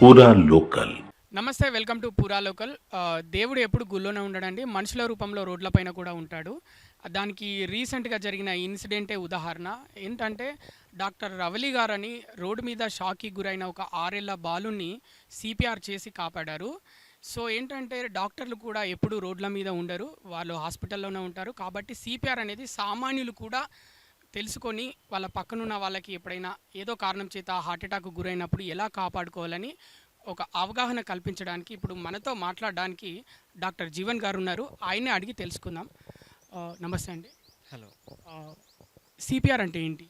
పూరా లోకల్. నమస్తే, welcome to పూరా లోకల్. దేవుడు ఎప్పుడు గుళ్ళోనే ఉండడండి, మనుషుల రూపంలో రోడ్లపైన కూడా ఉంటాడు. దానికి రీసెంట్గా జరిగిన ఇన్సిడెంటే ఉదాహరణ. ఏంటంటే డాక్టర్ రవలి గారని రోడ్డు మీద షాక్కి గురైన ఒక 6 ఏళ్ల బాలుని సిపిఆర్ చేసి కాపాడారు. సో ఏంటంటే డాక్టర్లు కూడా ఎప్పుడు రోడ్ల మీద ఉండరు, వాళ్ళు హాస్పిటల్లోనే ఉంటారు. కాబట్టి సిపిఆర్ అనేది సామాన్యులు కూడా తెలుసుకొని వాళ్ళ పక్కనున్న వాళ్ళకి ఎప్పుడైనా ఏదో కారణం చేత హార్ట్ అటాక్ గురైనప్పుడు ఎలా కాపాడుకోవాలని ఒక అవగాహన కల్పించడానికి ఇప్పుడు మనతో మాట్లాడడానికి డాక్టర్ జీవన్ గారు ఉన్నారు. ఆయనే అడిగి తెలుసుకుందాం. నమస్తే అండి. హలో. సిపిఆర్ అంటే ఏంటి?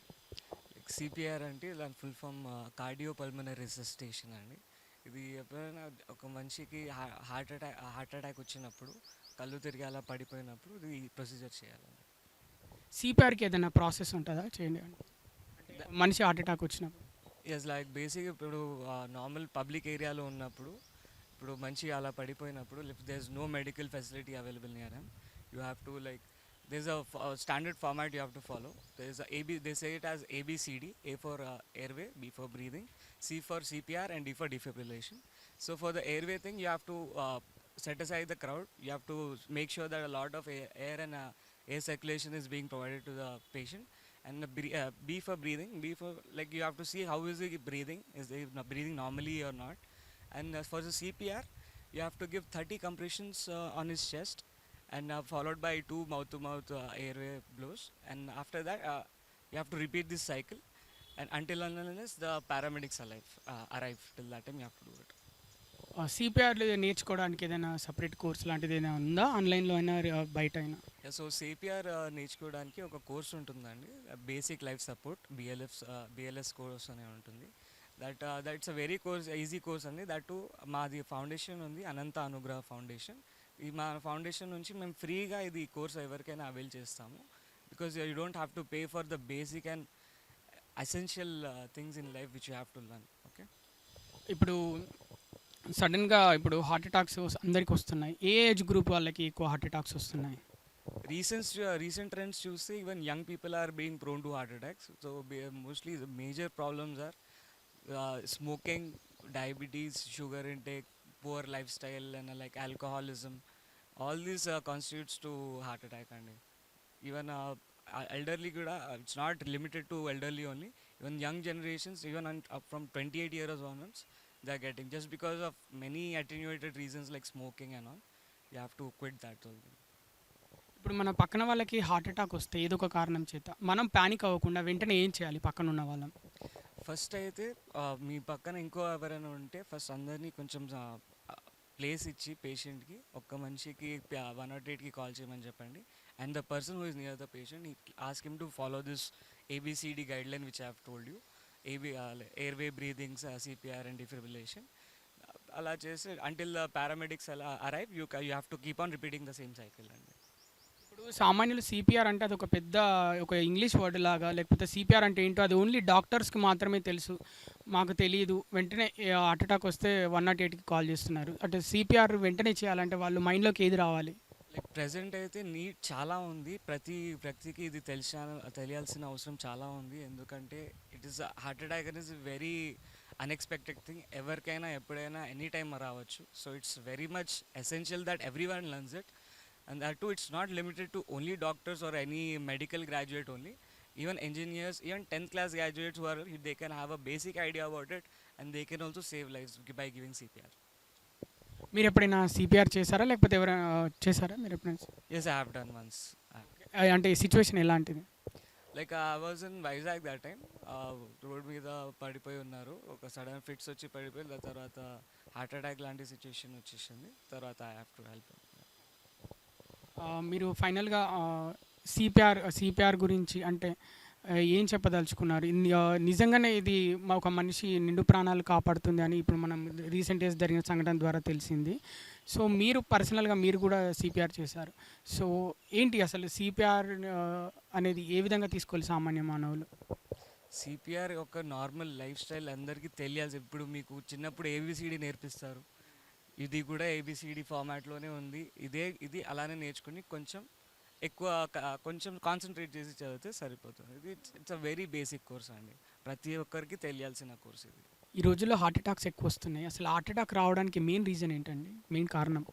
సిపిఆర్ అంటే దాని full form cardio pulmonary resuscitation అండి. ఇది ఎప్పుడైనా ఒక మనిషికి హార్ట్ అటాక్ వచ్చినప్పుడు, కళ్ళు తిరిగి అలా పడిపోయినప్పుడు ఇది ప్రొసీజర్ చేయాలండి. సిపిఆర్కి ఏదైనా ప్రాసెస్ ఉంటుందా చేయండి అంటే మనిషి హార్ట్ అటాక్ వచ్చినప్పుడు? ఎస్, లైక్ బేసిక్ ఇప్పుడు నార్మల్ పబ్లిక్ ఏరియాలో ఉన్నప్పుడు, ఇప్పుడు మంచి అలా పడిపోయినప్పుడు, if there is no medical facility available near him, you have to like there's a standard format you have to follow. There's a AB, they say it as ABCD: A for airway, B for breathing, C for CPR, and D for defibrillation. So for the airway thing, you have to set aside the crowd. You have to make sure that a lot of air and air circulation is being provided to the patient. And B for breathing, B for like you have to see how is he breathing, is he breathing normally or not. And for the CPR, you have to give 30 compressions on his chest, and followed by 2 mouth-to-mouth airway blows. And after that, you have to repeat this cycle, and until unless the paramedics arrive. Till that time, you have to do it. CPR నేర్చుకోవడానికి ఏదైనా separate course లాంటిది ఏదైనా ఉందా, ఆన్లైన్లో అయినా బయట అయినా? So CPR నేర్చుకోవడానికి ఒక కోర్స్ ఉంటుందండి, basic life support BLS course అనే ఉంటుంది. That's a very easy course అండి. దట్ మాది ఫౌండేషన్ ఉంది, అనంత అనుగ్రహ ఫౌండేషన్. ఈ మా ఫౌండేషన్ నుంచి మేము ఫ్రీగా ఇది కోర్స్ ఎవరికైనా అవైల్ చేస్తాము. Because you don't have to pay for the basic and essential things in life which you have to learn. Okay. ఇప్పుడు సడన్గా ఇప్పుడు హార్ట్ అటాక్స్ అందరికి వస్తున్నాయి. ఏ ఏజ్ గ్రూప్ వాళ్ళకి ఎక్కువ హార్ట్ అటాక్స్ వస్తున్నాయి? రీసెంట్ ట్రెండ్స్ చూస్తే even young people are being prone to heart attacks. So mostly major problems are smoking, diabetes, sugar intake, poor lifestyle, and like alcoholism. All these constitutes to heart attack. And even elderly kuda, it's not limited to elderly only. Even young generations, even up from 28 years onwards, they are getting, just because of many attenuated reasons like smoking and all. You have to quit that whole thing. ఇప్పుడు మన పక్కన వాళ్ళకి heart attack వస్తే ఏదో ఒక కారణం చేత మనం ప్యానిక్ అవ్వకుండా వెంటనే ఏం చేయాలి పక్కన ఉన్న వాళ్ళం? ఫస్ట్ అయితే మీ పక్కన ఇంకో ఎవరైనా ఉంటే ఫస్ట్ అందరినీ కొంచెం ప్లేస్ ఇచ్చి పేషెంట్కి, ఒక్క మనిషికి 108కి కాల్ చేయమని చెప్పండి. And the person who is near the patient, ask him to follow this ABCD guideline which I have told you. Airway breathings, CPR and defibrillation. అలా చేసి అంటిల్ ద పారామెడిక్స్ అలా arrive, you have to keep on repeating the same cycle అండి. ఇప్పుడు సామాన్యులు CPR అంటే అది ఒక పెద్ద ఒక ఇంగ్లీష్ వర్డ్ లాగా, లేకపోతే సిపిఆర్ అంటే ఏంటో అది ఓన్లీ డాక్టర్స్కి మాత్రమే తెలుసు, మాకు తెలియదు, వెంటనే హార్ట్ అటాక్ వస్తే 108కి కాల్ చేస్తున్నారు. అంటే సిపిఆర్ వెంటనే చేయాలంటే వాళ్ళు మైండ్లోకి ఏది రావాలి? లైక్ ప్రజెంట్ అయితే నీడ్ చాలా ఉంది, ప్రతి వ్యక్తికి ఇది తెలియాల్సిన అవసరం చాలా ఉంది. ఎందుకంటే ఇట్ ఈస్ హార్ట్ అటాక్ అనేది వెరీ అన్ఎక్స్పెక్టెడ్ థింగ్, ఎవరికైనా ఎప్పుడైనా ఎనీ టైమ్ రావచ్చు. So it's very much essential that every one learns it. And that too, it's not limited to only doctors or any medical graduate only. Even engineers, even 10th class graduates who are, they can have a basic idea about it, and they can also save lives by giving CPR. మీరు ఎప్పుడైనా CPR చేశారా, లేకపోతే ఎవరైనా చేశారా మీరు ఎప్పుడైనా? Yes, I have done once. అంటే situation ఎలాంటిది? Like I was in Vizag that time. Road మీద పడిపోయి ఉన్నారు, ఒక సడన్ ఫిట్స్ వచ్చి పడిపోయి, దాని తర్వాత హార్ట్ అటాక్ లాంటి సిచ్యువేషన్ వచ్చేసింది. తర్వాత ఐ హ్యావ్ టు హెల్ప్. మీరు ఫైనల్గా సిపిఆర్ గురించి అంటే ఏం చెప్పదలుచుకున్నారు? నిజంగానే ఇది ఒక మనిషి నిండు ప్రాణాలు కాపాడుతుంది అని ఇప్పుడు మనం రీసెంట్ డేస్ జరిగిన సంఘటన ద్వారా తెలిసింది. సో మీరు పర్సనల్గా మీరు కూడా సిపిఆర్ చేశారు. సో ఏంటి అసలు సిపిఆర్ అనేది ఏ విధంగా తీసుకోవాలి సామాన్య మానవులు? సిపిఆర్ ఒక నార్మల్ లైఫ్ స్టైల్ అందరికీ తెలియాల్సి. ఇప్పుడు మీకు చిన్నప్పుడు ABCD నేర్పిస్తారు, ఇది కూడా ABCD ఫార్మాట్లోనే ఉంది. ఇది అలానే నేర్చుకుని కొంచెం కాన్సన్ట్రేట్ చేసి చదివితే సరిపోతుంది. It's a very basic course అండి, ప్రతి ఒక్కరికి తెలియాల్సిన కోర్స్ ఇది. ఈ రోజుల్లో హార్ట్ అటాక్స్ ఎక్కువ వస్తున్నాయి. అసలు హార్ట్ అటాక్ రావడానికి మెయిన్ రీజన్ ఏంటండి? మెయిన్ కారణం?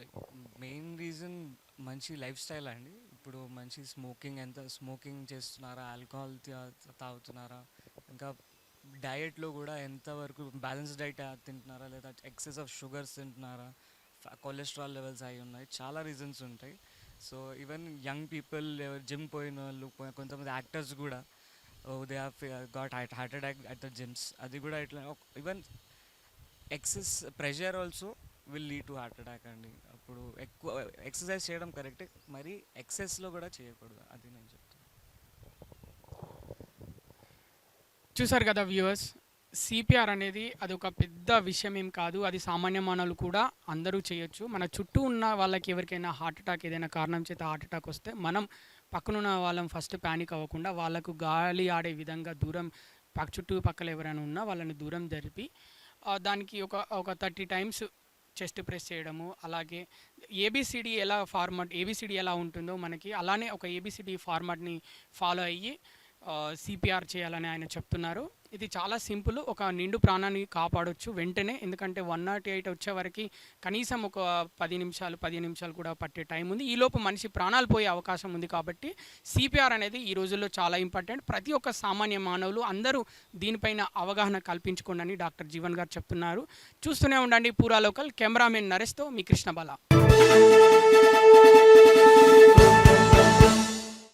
లైక్ మెయిన్ రీజన్ మంచి లైఫ్ స్టైల్ అండి. ఇప్పుడు మంచి స్మోకింగ్ చేస్తున్నారా, ఆల్కహాల్ తాగుతున్నారా, ఇంకా డయట్లో కూడా ఎంతవరకు బ్యాలెన్స్ డైట్ తింటున్నారా, లేదా ఎక్సెస్ ఆఫ్ షుగర్స్ తింటున్నారా, కొలెస్ట్రాల్ లెవెల్స్ అయి ఉన్నాయి, చాలా రీజన్స్ ఉంటాయి. So even young people, gym పోయిన వాళ్ళు, కొంతమంది యాక్టర్స్ కూడా they have got heart attack at the gyms. అది కూడా ఇట్లా even excess pressure also will lead to heart attack అండి. అప్పుడు ఎక్కువ ఎక్సర్సైజ్ చేయడం కరెక్టే, మరి ఎక్సెస్లో కూడా చేయకూడదు, అది నేను చెప్తాను. చూసారు కదా వ్యూవర్స్, సిపిఆర్ అనేది అది ఒక పెద్ద విషయం ఏం కాదు. అది సామాన్య మానవులు కూడా అందరూ చేయొచ్చు. మన చుట్టూ ఉన్న వాళ్ళకి ఎవరికైనా హార్ట్ అటాక్ ఏదైనా కారణం చేత హార్ట్ అటాక్ వస్తే మనం పక్కనున్న వాళ్ళం ఫస్ట్ ప్యానిక్ అవ్వకుండా వాళ్ళకు గాలి ఆడే విధంగా దూరం చుట్టుపక్కల ఎవరైనా ఉన్నా వాళ్ళని దూరం జరిపి దానికి ఒక 30 టైమ్స్ చెస్ట్ ప్రెస్ చేయడము, అలాగే ఏబిసిడి ఎలా ఉంటుందో మనకి అలానే ఒక ఏబిసిడి ఫార్మాట్ని ఫాలో అయ్యి సిపిఆర్ చేయాలని ఆయన చెప్తున్నారు. ఇది చాలా సింపుల్, ఒక నిండు ప్రాణాన్ని కాపాడొచ్చు వెంటనే. ఎందుకంటే 108 వచ్చే వరకు కనీసం ఒక 15 నిమిషాలు కూడా పట్టే టైం ఉంది. ఈలోపు మనిషి ప్రాణాలు పోయే అవకాశం ఉంది. కాబట్టి సిపిఆర్ అనేది ఈ రోజుల్లో చాలా ఇంపార్టెంట్. ప్రతి ఒక్క సామాన్య మానవులు అందరూ దీనిపైన అవగాహన కల్పించుకోండి అని డాక్టర్ జీవన్ గారు చెప్తున్నారు. చూస్తూనే ఉండండి పూరా లోకల్. కెమెరామెన్ నరేష్తో మీ కృష్ణబాల.